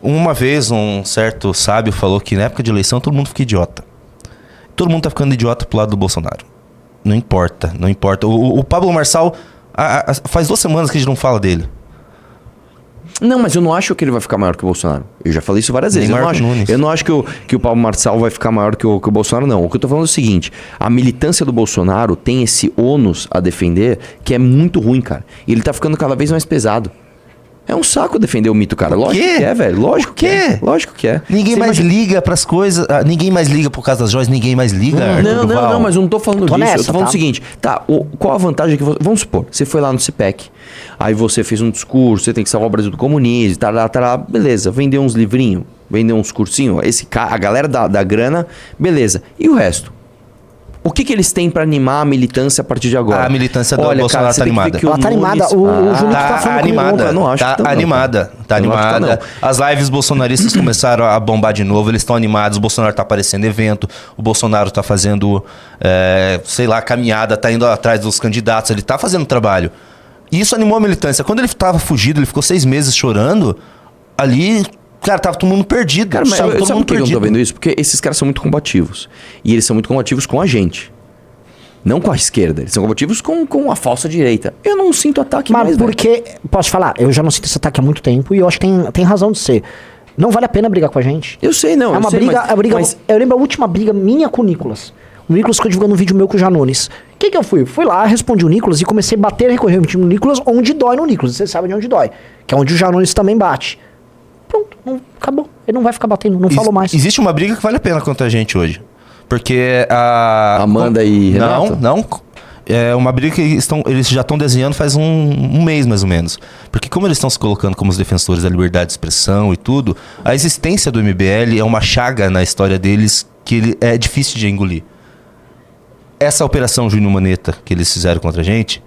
Uma vez um certo sábio falou que na época de eleição todo mundo fica idiota. Todo mundo tá ficando idiota pro lado do Bolsonaro. Não importa, não importa. O Pablo Marçal, faz 2 semanas que a gente não fala dele. Não, mas eu não acho que ele vai ficar maior que o Bolsonaro. Eu já falei isso várias vezes. Eu não acho que o Pablo Marçal vai ficar maior que o Bolsonaro, não. O que eu tô falando é o seguinte: a militância do Bolsonaro tem esse ônus a defender que é muito ruim, cara. E ele tá ficando cada vez mais pesado. É um saco defender o mito, cara. Lógico que é, velho. Lógico que é. Lógico que é. Ninguém mais liga pras coisas. Ninguém mais liga por causa das joias. Ninguém mais liga. Não, mas eu não tô falando disso. Eu tô falando o seguinte. Tá, qual a vantagem que você... Vamos supor, você foi lá no CPEC. Aí você fez um discurso, você tem que salvar o Brasil do comunismo, beleza. Vendeu uns livrinhos, vendeu uns cursinhos. A galera da grana, beleza. E o resto? O que eles têm pra animar a militância a partir de agora? A militância do Bolsonaro tá animada. Ela tá animada. O Junito tá falando animada. Eu não acho tá que não, animada. Tá animada. As lives bolsonaristas começaram a bombar de novo. Eles estão animados. O Bolsonaro tá aparecendo em evento. O Bolsonaro tá fazendo, caminhada, tá indo atrás dos candidatos. Ele tá fazendo trabalho. E isso animou a militância. Quando ele tava fugido, ele ficou 6 meses chorando. Ali... Cara, tava todo mundo perdido. Cara, mas sabe por que eu não tô vendo isso? Porque esses caras são muito combativos. E eles são muito combativos com a gente. Não com a esquerda. Eles são combativos com a falsa direita. Eu não sinto ataque mais, mas porque... Posso falar? Eu já não sinto esse ataque há muito tempo e eu acho que tem razão de ser. Não vale a pena brigar com a gente. Eu sei, não. É uma briga... Eu lembro a última briga minha com o Nicolas. O Nicolas ficou divulgando um vídeo meu com o Janones. O que eu fui? Fui lá, respondi o Nicolas e comecei a bater recorrente no Nicolas onde dói no Nicolas. Você sabe de onde dói. Que é onde o Janones também bate. Pronto, acabou. Ele não vai ficar batendo, não falou mais. Existe uma briga que vale a pena contra a gente hoje. Porque a... Amanda e Renato? Não. É uma briga que eles já estão desenhando faz um mês, mais ou menos. Porque como eles estão se colocando como os defensores da liberdade de expressão e tudo, a existência do MBL é uma chaga na história deles que é difícil de engolir. Essa operação Júnior Maneta que eles fizeram contra a gente,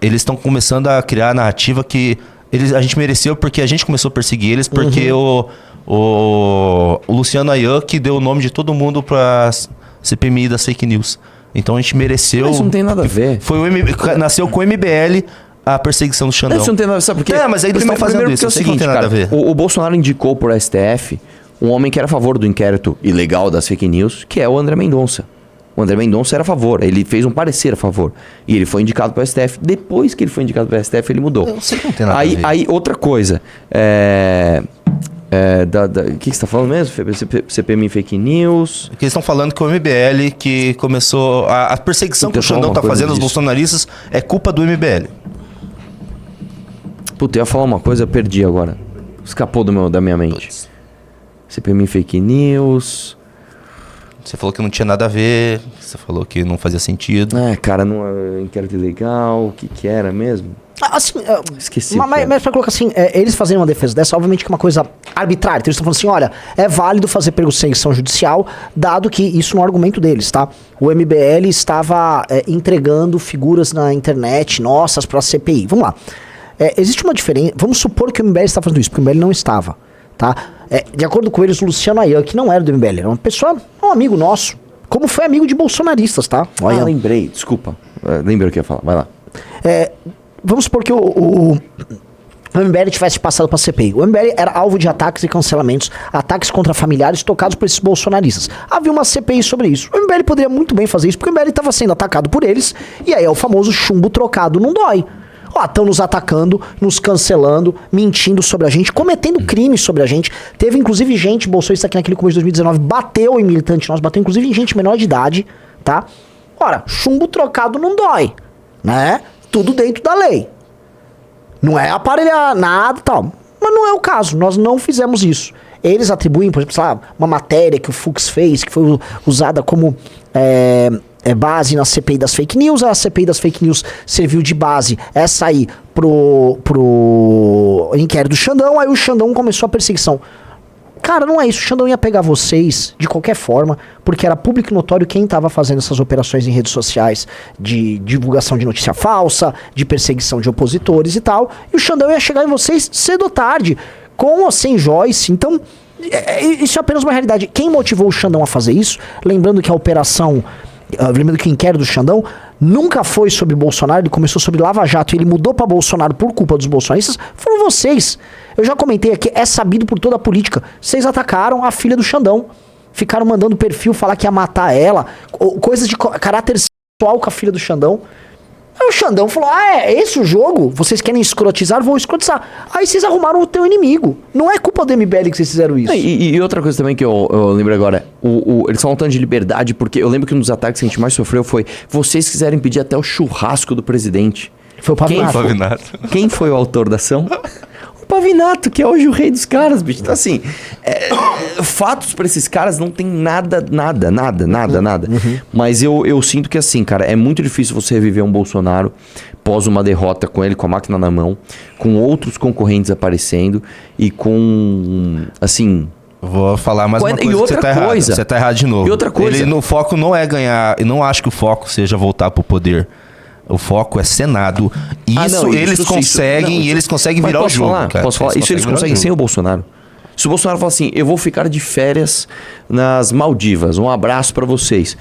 eles estão começando a criar a narrativa que a gente mereceu porque a gente começou a perseguir eles, porque o Luciano Ayan que deu o nome de todo mundo pra CPMI das fake news. Então a gente mereceu... Mas isso não tem nada a ver. Nasceu com o MBL a perseguição do Xandão. Isso não tem nada a ver, sabe por quê? Mas aí eles estão fazendo isso. É o seguinte, não tem nada a ver. O Bolsonaro indicou pro STF um homem que era a favor do inquérito ilegal das fake news, que é o André Mendonça. O André Mendonça era a favor, ele fez um parecer a favor. E ele foi indicado para o STF. Depois que ele foi indicado para o STF, ele mudou. Eu sei que não tem nada a ver. Aí outra coisa. O que você está falando mesmo? CPMI Fake News. Porque eles estão falando que o MBL que começou... A perseguição que o Xandão está fazendo aos bolsonaristas é culpa do MBL. Puta, eu ia falar uma coisa, eu perdi agora. Escapou da minha mente. Puts. CPMI Fake News... Você falou que não tinha nada a ver, você falou que não fazia sentido. Cara, não inquérito ilegal, o que era mesmo? Assim, esqueci. Mas pra colocar assim, eles fazerem uma defesa dessa, obviamente que é uma coisa arbitrária. Então eles estão falando assim, olha, é válido fazer perseguição judicial, dado que isso não é um argumento deles, tá? O MBL estava entregando figuras na internet nossas pra CPI. Vamos lá. Existe uma diferença, vamos supor que o MBL está fazendo isso, porque o MBL não estava, tá? De acordo com eles, o Luciano Ayan, que não era do MBL, era uma pessoa, um amigo nosso, como foi amigo de bolsonaristas, tá? Lembrei, desculpa. Lembrei o que eu ia falar, vai lá. Vamos supor que o MBL tivesse passado para a CPI. O MBL era alvo de ataques e cancelamentos, ataques contra familiares tocados por esses bolsonaristas. Havia uma CPI sobre isso. O MBL poderia muito bem fazer isso, porque o MBL estava sendo atacado por eles, e aí é o famoso chumbo trocado não dói. Estão nos atacando, nos cancelando, mentindo sobre a gente, cometendo crimes sobre a gente. Teve inclusive gente, bolsonarista aqui naquele começo de 2019, bateu em militante nosso, bateu inclusive em gente menor de idade, tá? Ora, chumbo trocado não dói, né? Tudo dentro da lei. Não é aparelhar nada e tal. Mas não é o caso, nós não fizemos isso. Eles atribuem, por exemplo, sei lá, uma matéria que o Fux fez, que foi usada como... base na CPI das fake news, a CPI das fake news serviu de base essa aí pro inquérito do Xandão, aí o Xandão começou a perseguição. Cara, não é isso, o Xandão ia pegar vocês de qualquer forma, porque era público e notório quem estava fazendo essas operações em redes sociais de divulgação de notícia falsa, de perseguição de opositores e tal, e o Xandão ia chegar em vocês cedo ou tarde, com ou sem Joyce. Então, isso é apenas uma realidade. Quem motivou o Xandão a fazer isso, lembrando que a operação lembrando que o inquérito do Xandão nunca foi sobre Bolsonaro, ele começou sobre Lava Jato e ele mudou pra Bolsonaro por culpa dos bolsonaristas, foram vocês. Eu já comentei aqui, é sabido por toda a política. Vocês atacaram a filha do Xandão. Ficaram mandando perfil falar que ia matar ela, coisas de caráter sexual com a filha do Xandão. Aí o Xandão falou, é esse o jogo? Vocês querem escrotizar? Vou escrotizar. Aí vocês arrumaram o teu inimigo. Não é culpa do MBL que vocês fizeram isso. E outra coisa também que eu lembro agora, eles falam tanto de liberdade, porque eu lembro que um dos ataques que a gente mais sofreu foi, vocês quiserem pedir até o churrasco do presidente. Foi o Pavinato. Quem foi o autor da ação? O Pavinato, que é hoje o rei dos caras, bicho. Então, assim, fatos pra esses caras não tem nada. Mas eu sinto que, assim, cara, é muito difícil você reviver um Bolsonaro pós uma derrota com ele, com a máquina na mão, com outros concorrentes aparecendo e com, assim... Vou falar mais uma coisa, outra você tá errado. Você tá errado de novo. E outra coisa... O foco não é ganhar... Eu não acho que o foco seja voltar pro poder. O foco é Senado. Eles conseguem virar o jogo. Cara. Posso falar? Isso eles conseguem sem o Bolsonaro. Se o Bolsonaro falar assim, eu vou ficar de férias nas Maldivas, um abraço pra vocês.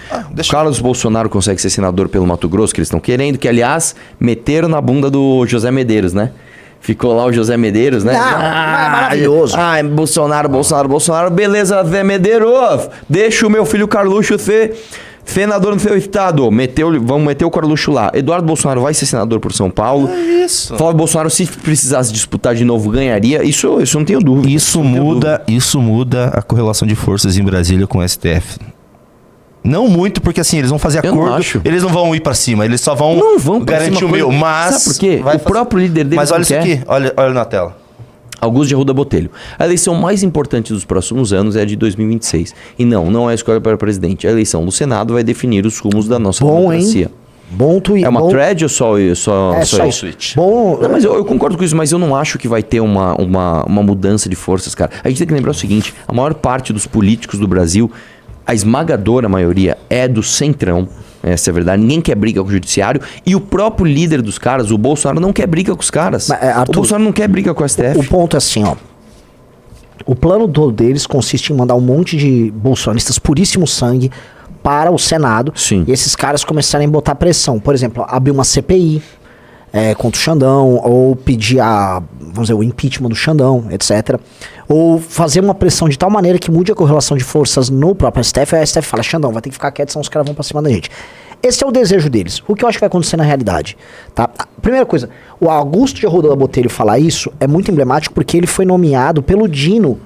Carlos Bolsonaro consegue ser senador pelo Mato Grosso, que eles estão querendo, que aliás, meteram na bunda do José Medeiros, né? Ficou lá o José Medeiros, né? Não, é maravilhoso. Bolsonaro. Beleza, Zé Medeiros. Deixa o meu filho Carluxo ser senador no seu estado. Vamos meter o Carluxo lá. Eduardo Bolsonaro vai ser senador por São Paulo. É isso. Flávio Bolsonaro, se precisasse disputar de novo, ganharia. Isso eu não tenho dúvida. Isso muda a correlação de forças em Brasília com o STF. Não muito, porque assim, eles vão fazer acordo, eles não vão ir pra cima, eles só vão garantir o meu, mas... Sabe por quê? O próprio líder deles Mas olha isso aqui, olha na tela. Augusto de Arruda Botelho. A eleição mais importante dos próximos anos é a de 2026. E não é a escolha para presidente. A eleição do Senado vai definir os rumos da nossa democracia. Hein? Bom tweet. É uma thread ou só isso? Bom, não, mas eu concordo com isso, mas eu não acho que vai ter uma mudança de forças, cara. A gente tem que lembrar o seguinte, a maior parte dos políticos do Brasil, a esmagadora maioria, é do centrão. Essa é a verdade. Ninguém quer briga com o judiciário. E o próprio líder dos caras, o Bolsonaro, não quer briga com os caras. Mas, Arthur, o Bolsonaro não quer briga com o STF. O ponto é assim, ó. O plano todo deles consiste em mandar um monte de bolsonaristas puríssimo sangue para o Senado. Sim. E esses caras começarem a botar pressão. Por exemplo, abrir uma CPI contra o Xandão, ou pedir vamos dizer, o impeachment do Xandão, etc. Ou fazer uma pressão de tal maneira que mude a correlação de forças no próprio STF, aí a STF fala, Xandão, vai ter que ficar quieto, senão os caras vão pra cima da gente. Esse é o desejo deles. O que eu acho que vai acontecer na realidade, tá? Primeira coisa, o Augusto de Arruda Botelho falar isso é muito emblemático porque ele foi nomeado pelo Dino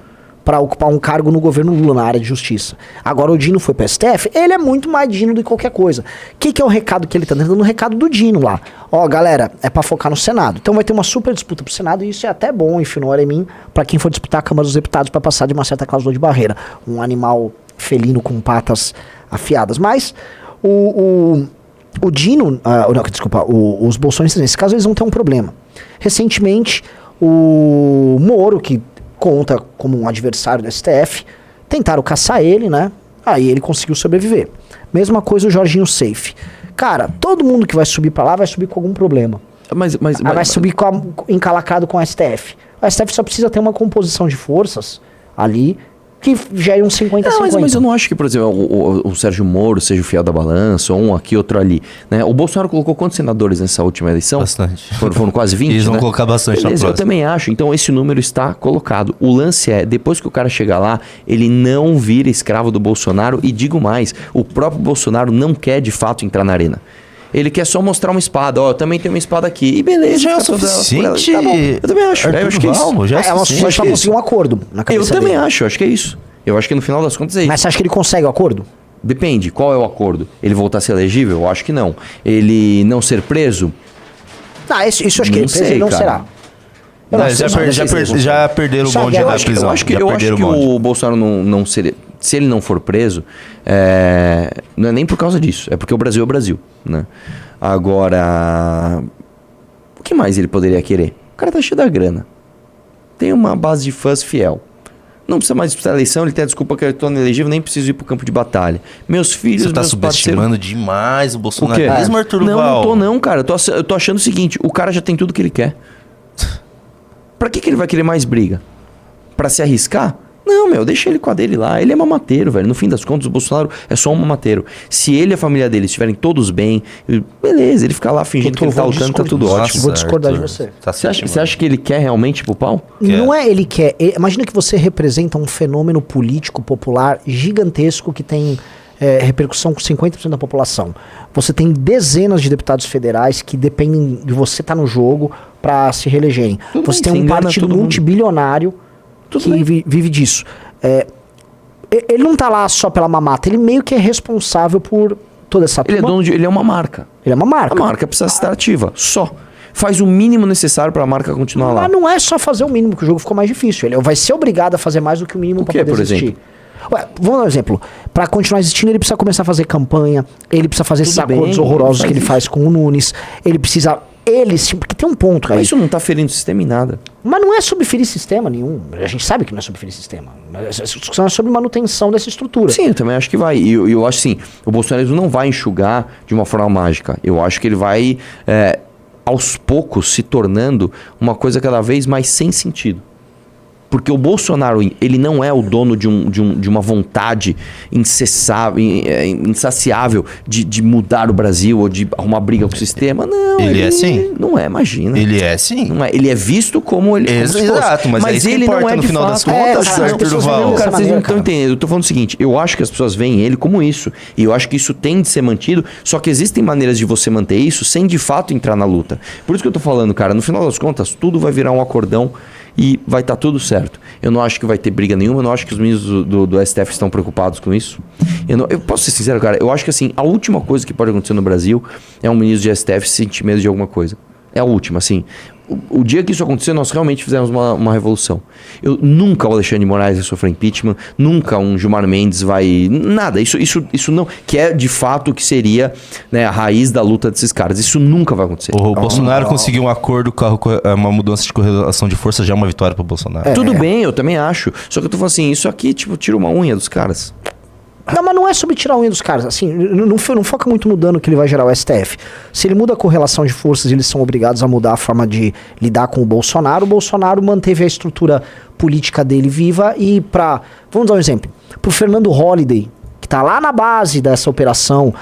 para ocupar um cargo no governo Lula na área de justiça. Agora o Dino foi pro STF, ele é muito mais Dino do que qualquer coisa. O que é o recado que ele tá dando? O recado do Dino lá. Ó, galera, é pra focar no Senado. Então vai ter uma super disputa pro Senado e isso é até bom, enfim, não era em mim, pra quem for disputar a Câmara dos Deputados pra passar de uma certa cláusula de barreira. Um animal felino com patas afiadas. Mas o Dino, os bolsonaristas nesse caso, eles vão ter um problema. Recentemente, o Moro, que conta como um adversário do STF, tentaram caçar ele, né? Aí ele conseguiu sobreviver. Mesma coisa o Jorginho Safe. Cara, todo mundo que vai subir pra lá vai subir com algum problema. Mas vai subir encalacrado com o STF. O STF só precisa ter uma composição de forças ali que gere um 50-50. Mas eu não acho que, por exemplo, o Sérgio Moro seja o fiel da balança, ou um aqui, outro ali. Né? O Bolsonaro colocou quantos senadores nessa última eleição? Bastante. Foram quase 20, Eles vão colocar bastante na próxima. Eu também acho. Então, esse número está colocado. O lance é, depois que o cara chegar lá, ele não vira escravo do Bolsonaro. E digo mais, o próprio Bolsonaro não quer, de fato, entrar na arena. Ele quer só mostrar uma espada. Ó, eu também tenho uma espada aqui. E beleza. Já é o suficiente. Tá bom. Eu também acho. Eu acho que é isso. Já é o suficiente pra conseguir um acordo na cabeça dele. Eu também acho que é isso. Eu acho que no final das contas é isso. Mas você acha que ele consegue o acordo? Depende. Qual é o acordo? Ele voltar a ser elegível? Eu acho que não. Ele não ser preso? Não, isso eu acho que ele não será. Já perderam o bonde da prisão. Eu acho que o Bolsonaro não seria... Se ele não for preso, não é nem por causa disso. É porque o Brasil é o Brasil, né? Agora, o que mais ele poderia querer? O cara tá cheio da grana. Tem uma base de fãs fiel. Não precisa mais disputar a eleição, ele tem a desculpa que eu estou inelegível, nem preciso ir pro campo de batalha. Meus filhos, você tá subestimando demais o Bolsonaro. Arthur Duval. Não tô não, cara. Eu tô achando o seguinte, o cara já tem tudo que ele quer. Pra que ele vai querer mais briga? Pra se arriscar? Não, meu, deixa ele com a dele lá. Ele é mamateiro, velho. No fim das contas, o Bolsonaro é só um mamateiro. Se ele e a família dele estiverem todos bem, beleza, ele fica lá fingindo que ele tá lutando, tá tudo ótimo. Vou discordar de você. Você acha que ele quer realmente ir pro pau? Não é ele quer. Imagina que você representa um fenômeno político popular gigantesco que tem repercussão com 50% da população. Você tem dezenas de deputados federais que dependem de você estar no jogo para se reelegerem. Você tem um partido multibilionário que vive disso. Ele não tá lá só pela mamata, ele meio que é responsável por toda essa turma. Ele é uma marca. Ele é uma marca. A marca precisa estar ativa, só. Faz o mínimo necessário para a marca continuar lá. Mas não é só fazer o mínimo, que o jogo ficou mais difícil. Ele vai ser obrigado a fazer mais do que o mínimo para poder existir. Exemplo? Vamos dar um exemplo. Para continuar existindo, ele precisa começar a fazer campanha, ele precisa fazer esses acordos horrorosos que ele faz com o Nunes, ele precisa... porque tem um ponto aí. Mas isso não tá ferindo o sistema em nada. Mas não é sobre ferir sistema nenhum. A gente sabe que não é sobre ferir sistema. A discussão é sobre manutenção dessa estrutura. Sim, eu também acho que vai. E eu acho assim, o bolsonarismo não vai enxugar de uma forma mágica. Eu acho que ele vai, aos poucos, se tornando uma coisa cada vez mais sem sentido. Porque o Bolsonaro, ele não é o dono de uma vontade insaciável de mudar o Brasil ou de arrumar briga com o sistema. Não, ele é sim. Não é, imagina. Ele é sim. Não é, ele é visto como ele... Exato, mas é ele não é no final das contas, Arthur Duval. Cara, vocês não estão entendendo. Eu tô falando o seguinte, eu acho que as pessoas veem ele como isso. E eu acho que isso tem de ser mantido, só que existem maneiras de você manter isso sem de fato entrar na luta. Por isso que eu tô falando, cara, no final das contas, tudo vai virar um acordão e vai estar tudo certo. Eu não acho que vai ter briga nenhuma, eu não acho que os ministros do STF estão preocupados com isso. Eu posso ser sincero, cara, eu acho que assim, a última coisa que pode acontecer no Brasil é um ministro de STF sentir medo de alguma coisa. É a última, assim. O dia que isso acontecer, nós realmente fizemos uma revolução. Nunca o Alexandre de Moraes vai sofrer impeachment, nunca um Gilmar Mendes vai... Nada, isso não... Que é, de fato, o que seria, né, a raiz da luta desses caras. Isso nunca vai acontecer. O Bolsonaro conseguiu um acordo com uma mudança de correlação de força, já é uma vitória pro Bolsonaro. Tudo bem, eu também acho. Só que eu tô falando assim, isso aqui, tipo, tira uma unha dos caras. Não, mas não é sobre tirar a unha dos caras. Assim, não foca muito no dano que ele vai gerar ao STF. Se ele muda a correlação de forças, eles são obrigados a mudar a forma de lidar com o Bolsonaro manteve a estrutura política dele viva e vamos dar um exemplo. Pro Fernando Holliday, que tá lá na base dessa operação,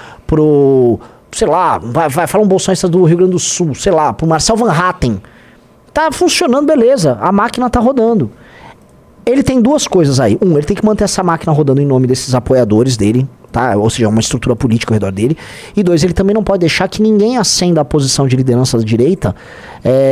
sei lá, vai falar um bolsonarista do Rio Grande do Sul, sei lá, pro Marcel Van Hatten. Tá funcionando, beleza. A máquina tá rodando. Ele tem duas coisas aí. Ele tem que manter essa máquina rodando em nome desses apoiadores dele, tá? Ou seja, uma estrutura política ao redor dele. E dois, ele também não pode deixar que ninguém acenda a posição de liderança da direita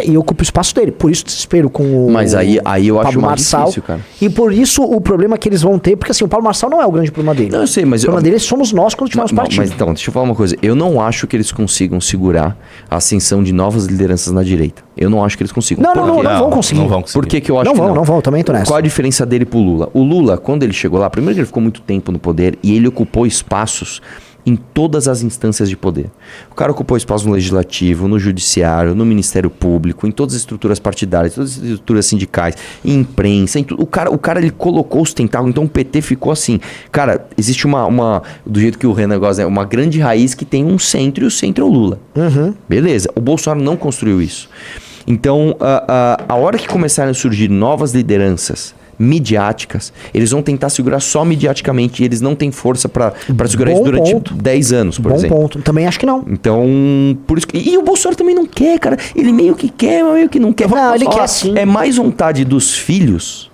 e ocupe o espaço dele. Por isso o desespero com Mas aí eu Pablo acho mais Marçal, difícil, cara. E por isso o problema que eles vão ter, porque assim, o Paulo Marçal não é o grande problema dele. Não, eu sei, mas... O problema dele somos nós quando tivermos partido. Mas então, deixa eu falar uma coisa. Eu não acho que eles consigam segurar a ascensão de novas lideranças na direita. Eu não acho que eles consigam. Não vão conseguir. Não vão conseguir. Por que eu acho não que não? Não vão, também tô nessa. Qual a diferença dele pro Lula? O Lula, quando ele chegou lá, primeiro que ele ficou muito tempo no poder e ele ocupou espaços em todas as instâncias de poder. O cara ocupou espaço no Legislativo, no Judiciário, no Ministério Público, em todas as estruturas partidárias, todas as estruturas sindicais, em imprensa, em tudo. O cara ele colocou os tentáculos, então o PT ficou assim. Cara, existe do jeito que o Renan gosta, uma grande raiz que tem um centro e o centro é o Lula. Uhum. Beleza, o Bolsonaro não construiu isso. Então, a hora que começarem a surgir novas lideranças midiáticas, eles vão tentar segurar só midiaticamente e eles não têm força para segurar isso durante 10 anos, por exemplo. Bom ponto. Também acho que não. Então, por isso que... E o Bolsonaro também não quer, cara. Ele meio que quer, mas meio que não quer. Não, ele quer sim. É mais vontade dos filhos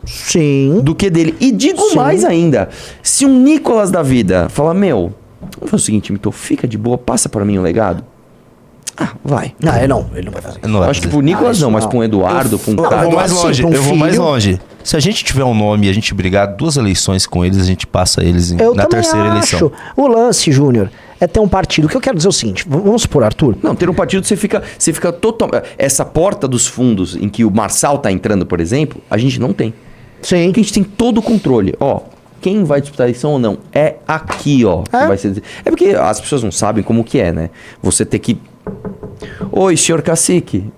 do que dele. E digo mais ainda. Se um Nicolas da vida fala, vamos fazer o seguinte, Mito, fica de boa, passa para mim um legado. Vai. Ele não vai fazer. Acho que pro Nicolas não, mas pro Eduardo, pro cara. Eu vou mais longe. Se a gente tiver um nome e a gente brigar 2 eleições com eles, a gente passa eles na terceira eleição. O lance, Júnior, é ter um partido. O que eu quero dizer é o seguinte, vamos supor, Arthur. Não, ter um partido você fica totalmente... Essa porta dos fundos em que o Marçal tá entrando, por exemplo, a gente não tem. Sim. Porque a gente tem todo o controle. Quem vai disputar a eleição ou não? É aqui, que vai ser... É porque as pessoas não sabem como que é, né? Você ter que... Oi, senhor cacique.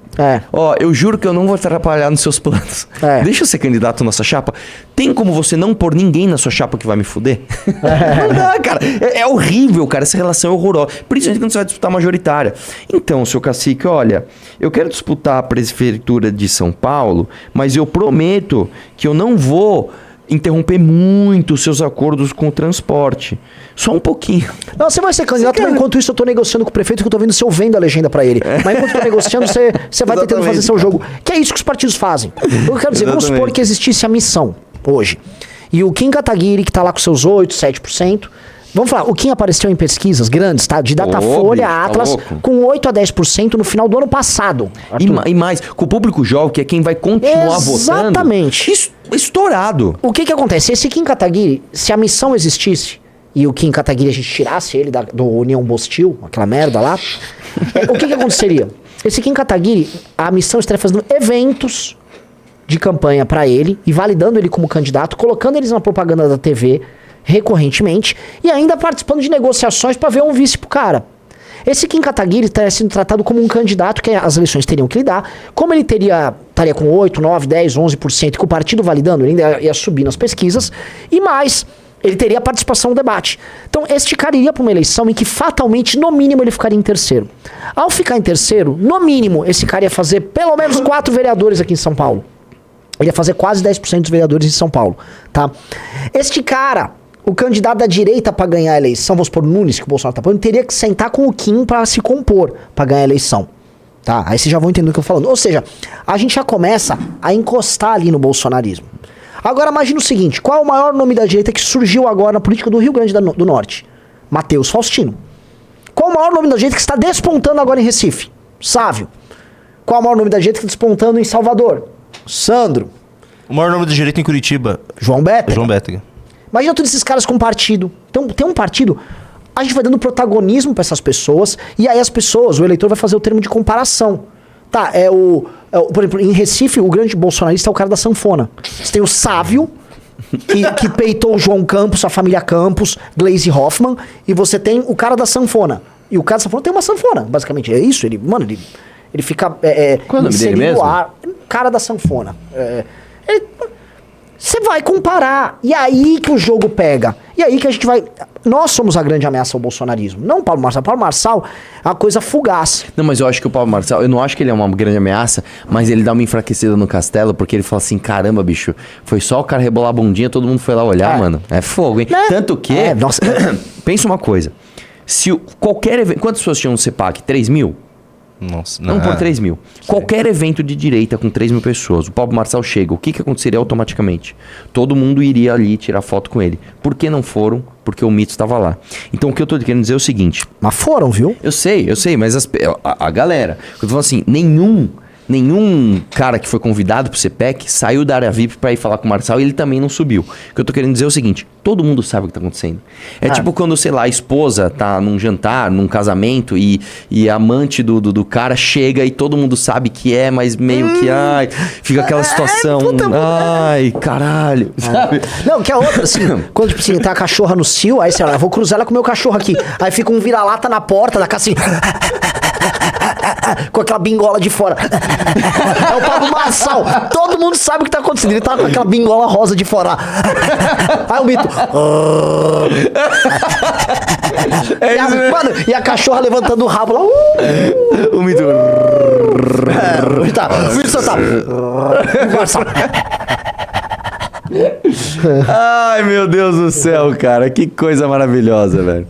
Eu juro que eu não vou atrapalhar nos seus planos. Deixa eu ser candidato na sua chapa. Tem como você não pôr ninguém na sua chapa que vai me fuder? Não dá, cara. É horrível, cara. Essa relação é horrorosa. Principalmente quando você vai disputar majoritária. Então, seu cacique, olha, eu quero disputar a prefeitura de São Paulo, mas eu prometo que eu não vou interromper muito os seus acordos com o transporte. Só um pouquinho. Não, você vai ser candidato, mas enquanto isso eu tô negociando com o prefeito que eu tô vendo se eu vendo a legenda pra ele. Mas enquanto eu tô negociando, você vai tentando fazer seu jogo. Que é isso que os partidos fazem. Eu quero dizer, vamos supor que existisse a missão hoje. E o Kim Kataguiri, que tá lá com seus 8%, 7%. Vamos falar, o Kim apareceu em pesquisas grandes, tá? De Datafolha, Atlas, com 8 a 10% no final do ano passado. E mais, com o público jovem, que é quem vai continuar votando. Exatamente. Estourado. O que acontece? Esse Kim Kataguiri, se a missão existisse, e o Kim Kataguiri a gente tirasse ele do União Bostil, aquela merda lá, o que aconteceria? Esse Kim Kataguiri, a missão estaria fazendo eventos de campanha pra ele, e validando ele como candidato, colocando eles na propaganda da TV, recorrentemente, e ainda participando de negociações para ver um vice pro cara. Esse Kim Kataguiri estaria sendo tratado como um candidato que as eleições teriam que lidar. Como ele estaria com 8, 9, 10, 11%, com o partido validando, ele ainda ia subir nas pesquisas, e mais, ele teria participação no debate. Então, este cara iria para uma eleição em que fatalmente, no mínimo, ele ficaria em terceiro. Ao ficar em terceiro, no mínimo, esse cara ia fazer pelo menos 4 vereadores aqui em São Paulo. Ele ia fazer quase 10% dos vereadores em São Paulo, tá? Este cara, o candidato da direita para ganhar a eleição, vamos supor, Nunes, que o Bolsonaro tá falando, teria que sentar com o Kim para se compor, para ganhar a eleição. Tá? Aí vocês já vão entender o que eu tô falando. Ou seja, a gente já começa a encostar ali no bolsonarismo. Agora imagina o seguinte, qual é o maior nome da direita que surgiu agora na política do Rio Grande do Norte? Matheus Faustino. Qual é o maior nome da direita que está despontando agora em Recife? Sávio. Qual é o maior nome da direita que está despontando em Salvador? Sandro. O maior nome da direita em Curitiba? João Bétega. João Bétega. Imagina todos esses caras com partido. Então, tem um partido, a gente vai dando protagonismo para essas pessoas, e aí as pessoas, o eleitor vai fazer o termo de comparação. Tá, por exemplo, em Recife, o grande bolsonarista é o cara da sanfona. Você tem o Sávio, que peitou o João Campos, a família Campos, Gleisi Hoffmann, e você tem o cara da sanfona. E o cara da sanfona tem uma sanfona, basicamente. É isso, ele fica... Qual é o nome dele mesmo? Cara da sanfona. Você vai comparar. E aí que o jogo pega. E aí que a gente vai... Nós somos a grande ameaça ao bolsonarismo. Não o Paulo Marçal. O Paulo Marçal é uma coisa fugaz. Não, mas eu acho que o Paulo Marçal... Eu não acho que ele é uma grande ameaça, mas ele dá uma enfraquecida no castelo, porque ele fala assim, caramba, bicho, foi só o cara rebolar a bundinha, todo mundo foi lá olhar, mano. É fogo, hein? Né? Tanto que... Nossa. Pensa uma coisa. Se qualquer evento... Quantas pessoas tinham no CEPAC? 3 mil? Nossa, Vamos por 3 mil. Qualquer evento de direita com 3 mil pessoas, o Paulo Marçal chega, o que aconteceria automaticamente? Todo mundo iria ali tirar foto com ele. Por que não foram? Porque o mito estava lá. Então o que eu tô querendo dizer é o seguinte... Mas foram, viu? Eu sei, mas a galera... Eu tô falando assim, nenhum cara que foi convidado pro CPEC saiu da área VIP pra ir falar com o Marçal e ele também não subiu. O que eu tô querendo dizer é o seguinte, todo mundo sabe o que tá acontecendo. Tipo quando, sei lá, a esposa tá num jantar, num casamento e a amante do cara chega e todo mundo sabe que é, mas meio que, ai, fica aquela situação, ai, caralho, sabe? Não, que é outra, assim, quando, tipo assim, tá a cachorra no cio, aí você fala, vou cruzar ela com o meu cachorro aqui. Aí fica um vira-lata na porta da casa assim... com aquela bingola de fora. É o Pablo Marçal. Todo mundo sabe o que tá acontecendo. Ele tá com aquela bingola rosa de fora. Aí o mito. E a cachorra levantando o rabo lá. O mito. O mito só tá. Marçal. Ai, meu Deus do céu, cara. Que coisa maravilhosa, velho.